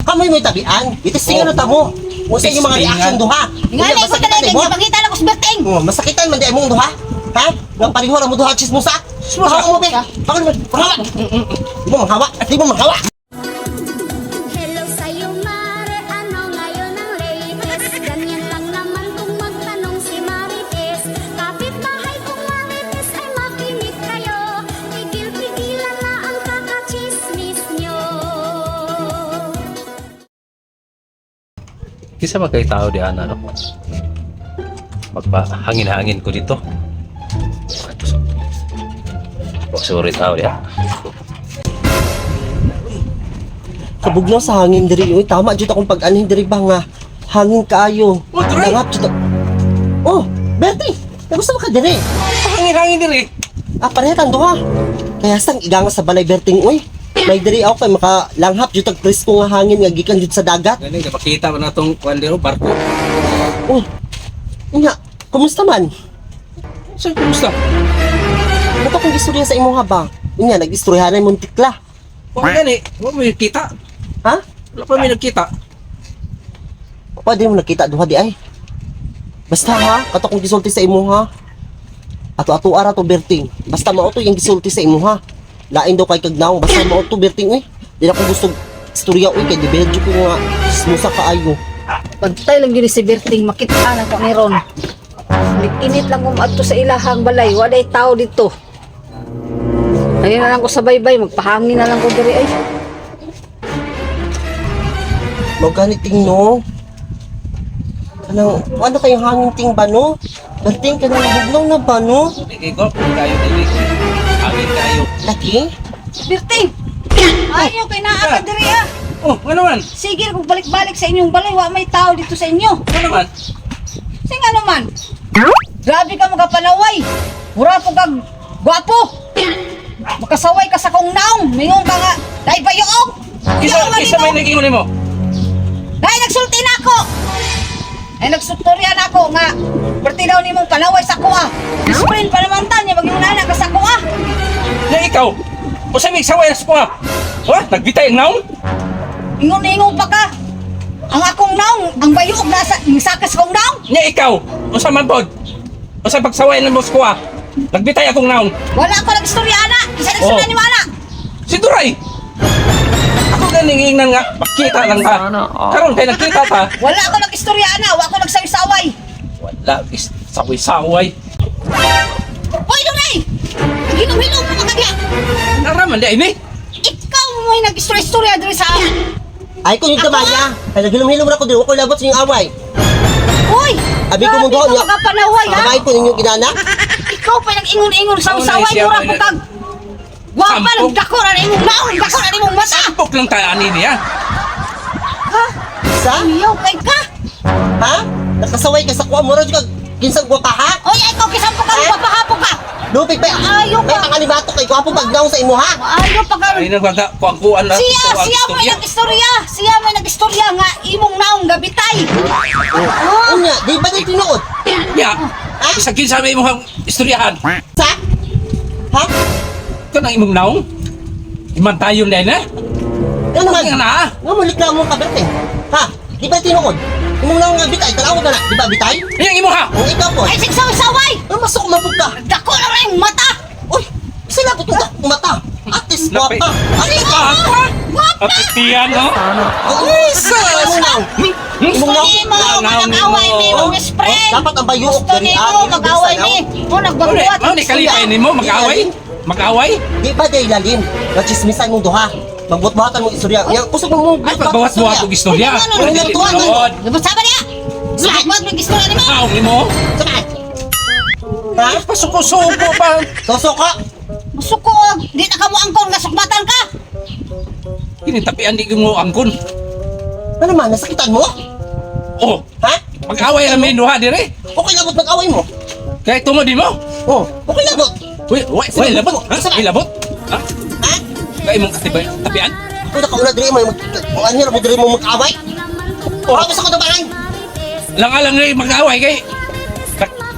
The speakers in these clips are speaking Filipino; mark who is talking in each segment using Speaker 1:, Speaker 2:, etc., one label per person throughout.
Speaker 1: Kamoy mo tabian. Itistingan na tamo. Usa yung mga reaction duha.
Speaker 2: Ngali ko talaga gipangita lang ko sa berting.
Speaker 1: Oh, masakitan man di imong duha. Ha? Nga pareho ra mo duha chismosa. Pahawa mo be. Pahawa. Di mo manghawa. Di mo manghawa.
Speaker 3: Hello sa'yo Mare, ano ngayon ang latest? Ganyan lang naman kung magtanong si Marites. Kapitbahay kong Marites ay makinig kayo. Tigil-tigilan na ang kakachismis nyo.
Speaker 4: Kisa magkay tao di ano. Magpahangin-hangin ko dito. Sorry tao ya.
Speaker 1: Kabugnaw sa hangin diri. Uy, tama jud akong pag-anhin diri ba nga hangin kaayo. Dangap jud. Oh, Bertie, gusto mo ka diri?
Speaker 4: Hangin-hangin diri.
Speaker 1: Parehan duha. Kaya sang iganga sa balay Berting uy. May diri ako kay makalanghap jud tag presko nga hangin nga gikan jud sa dagat.
Speaker 4: Galing makita man natong kuan diro barko.
Speaker 1: Oh. Nya, kumusta man?
Speaker 4: Saan kumusta?
Speaker 1: Nato kong istorya sa imong haba. Nya, nag-istoryahan mo tikla.
Speaker 4: O gani, wala mo nakita.
Speaker 1: Ha?
Speaker 4: Wala pa may nakita.
Speaker 1: Pwede mo nakita duha di ay. Basta ha, kato kong gisulti sa imo ha. Ato-ato ara to Berting. Basta mao to yung gisulti sa imo ha. Lain daw kay kagnaw, basta mao to Berting uy. Di na ko gusto istorya uy kay dibedyo ko nga smusa kaayo.
Speaker 2: Pagtay lang yun si Berting, makita na ko ni Ron. Init lang kung adto sa ilahang balay, waday tao dito. Ayun na lang ko sa baybay, magpahangin na lang ko diri ay.
Speaker 1: Magani tingno. Ano kayong hangin ting ba no? Berting kanang bugnaw na ba no?
Speaker 4: Sige ko, kayo dili. Hangin kayo.
Speaker 1: Laki?
Speaker 2: Berting! Ayaw kay naa ka diri ah.
Speaker 4: Oh, ano man?
Speaker 2: Sige, kung balik-balik sa inyong balay, wa may tao dito sa inyo.
Speaker 4: Ano man?
Speaker 2: Sing ano man? Grabe ka magapalaway. Mura po kag gwapo. Makasaway ka sa kong naong. Mingon ka nga. Dahil pa yung
Speaker 4: Kisa may naging mo.
Speaker 2: dahil nagsulti na ako. Ay nagsutorya na ako nga. Perti daw ni mong palaway sa kuha. Sprint pa naman tan niya. Maging nana ka sa kuha.
Speaker 4: Na ikaw, o sa may saway na sa kuha. Ha? Nagbitay ang naong?
Speaker 2: Ingon-ingon pa ka. Ang akong naong, ang bayog nasa, yung sakas kong naong.
Speaker 4: Nya ikaw, o sa manpod. O sa pagsaway ng boss kuha. Nagbitay akong naong.
Speaker 2: Wala ako nag-istorya, ana. Isa nagsunod ni mana.
Speaker 4: Si Duray! Ako ganingin nga, makita lang ka. Karon kay nakita ka.
Speaker 2: Wala ako nag-istorya, ana. Wala ako nagsawi-saway.
Speaker 4: Wala, saway-saway.
Speaker 2: Hoy, Duray! Hilom-hilom mo magagya.
Speaker 4: Naraman di ini.
Speaker 2: Ikaw mo yung nag-istorya-istorya dito sa amin.
Speaker 1: Ay ko yung kamaya. Ay naghilom-hilom na ko diri. Ako labot sa inyong away.
Speaker 2: Uy!
Speaker 1: Abi ko mong doon.
Speaker 2: Grabe ka magapanaway, ha?
Speaker 1: Kamay po ninyong inanak.
Speaker 2: Ikaw pa nag-ingon-ingon sa saway
Speaker 4: siya,
Speaker 2: mura
Speaker 4: boy,
Speaker 2: po kag. Wapa
Speaker 4: Sampok.
Speaker 2: nagdako na imong naon, dako na imong mata.
Speaker 4: Sampok lang tayo ani niya.
Speaker 2: Ha?
Speaker 1: Isa?
Speaker 2: Ayaw kay ka.
Speaker 1: Ha? Nakasaway ka sa kuha mo ron kag kinsang guwapa ha?
Speaker 2: Oy, ikaw kisampo ka, papahapo ka.
Speaker 1: Lupig pa.
Speaker 2: Ayaw
Speaker 1: May
Speaker 2: ka.
Speaker 1: pangalibato kay gwapo pagdaw sa imo ha?
Speaker 2: Ayaw pa ka.
Speaker 4: Ay nagwaga kuangkuan na.
Speaker 2: Siya may nag-istorya. Siya may nag-istorya nga imong naong gabitay.
Speaker 1: Oh. Unya, di ba na tinuod?
Speaker 4: Ya. Isa kinsa may imong istoryahan.
Speaker 1: Sa? Ha?
Speaker 4: Kanang imong naong. Imantayon din eh.
Speaker 1: Ano man?
Speaker 4: Nga na.
Speaker 1: Nga mo reklamo ka Berting. Ha? Di ba tinuod? Imong naong nga bitay, tanaw ka na. Di ba bitay?
Speaker 4: Yang imo ha.
Speaker 1: Ang ikaw po.
Speaker 2: Ay, sigsaway-saway.
Speaker 1: Ang masok mabog ka.
Speaker 2: Dako na rin yung mata.
Speaker 1: Uy, sila ko itong mata. Atis guwapa. Ano ka?
Speaker 2: Guwapa.
Speaker 4: Apitian no.
Speaker 1: Uy, sa imong naong. Imong naong.
Speaker 2: Gusto mo, mag-away mi, mong friend.
Speaker 1: Dapat ang bayuok
Speaker 2: Gusto
Speaker 1: diri,
Speaker 2: nimo,
Speaker 1: ah,
Speaker 2: mag-away
Speaker 1: bisa,
Speaker 2: mi.
Speaker 1: no?
Speaker 2: Mo, nagbabuhat.
Speaker 4: Ano ni kalipay nimo mag-away? Mag-away?
Speaker 1: Di ba day lalim? Nagchismisan mong duha. Magbuhat-buhatan mong istorya. Yang kusog mong
Speaker 4: Ay pagbawat-buhat og istorya.
Speaker 2: Ano,
Speaker 1: ano,
Speaker 4: Dili
Speaker 1: tuwan,
Speaker 4: tinuod.
Speaker 2: Sabi niya. Buhat mo gusto na mo.
Speaker 4: Naong nimo.
Speaker 1: Sabay. Ha?
Speaker 4: Pasuko-suko pa.
Speaker 1: Sosoko?
Speaker 2: Musuko, di na ka mo angkon nga sukmatan ka.
Speaker 4: Kini tapian di mo angkon.
Speaker 1: Ano man, nasakitan mo?
Speaker 4: Oh,
Speaker 1: Ha?
Speaker 4: mag-away na may duha dire.
Speaker 1: Okay labot mag-away mo?
Speaker 4: Kaya tungod di mo.
Speaker 1: Oh, okay labot.
Speaker 4: Uy, labot. Ha? Uy, labot. Ha?
Speaker 1: Ha?
Speaker 4: Kaya imong tapian.
Speaker 1: Kung nakauna diri mo, ano hirap mo diri mo mag-away? O, ako sa katabangan.
Speaker 4: Lang-alang na mag-away kay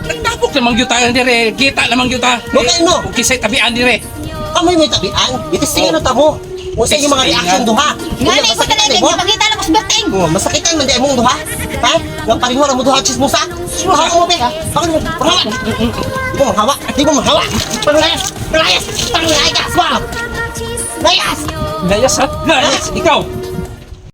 Speaker 4: nagtapok namang gyud tayo dire. Kita namang gyud ta.
Speaker 1: Okay, no.
Speaker 4: Kisay tapian dire.
Speaker 1: Kamoy may tabian. Itistingan na tamo. O sa inyong mga reaction duha.
Speaker 5: Nga na ikaw talaga, makita lang ko sa berting.
Speaker 1: Oh, masakitan man di mong duha. Ha? Nga pareho ra mo duha chismosa. Hawa mo be. Hawa mo. Hawa. Di mo mahawa. Di mo mahawa. Panglayas. Panglayas. Panglayas. Wow. Layas.
Speaker 4: Layas ha? Layas! Ikaw!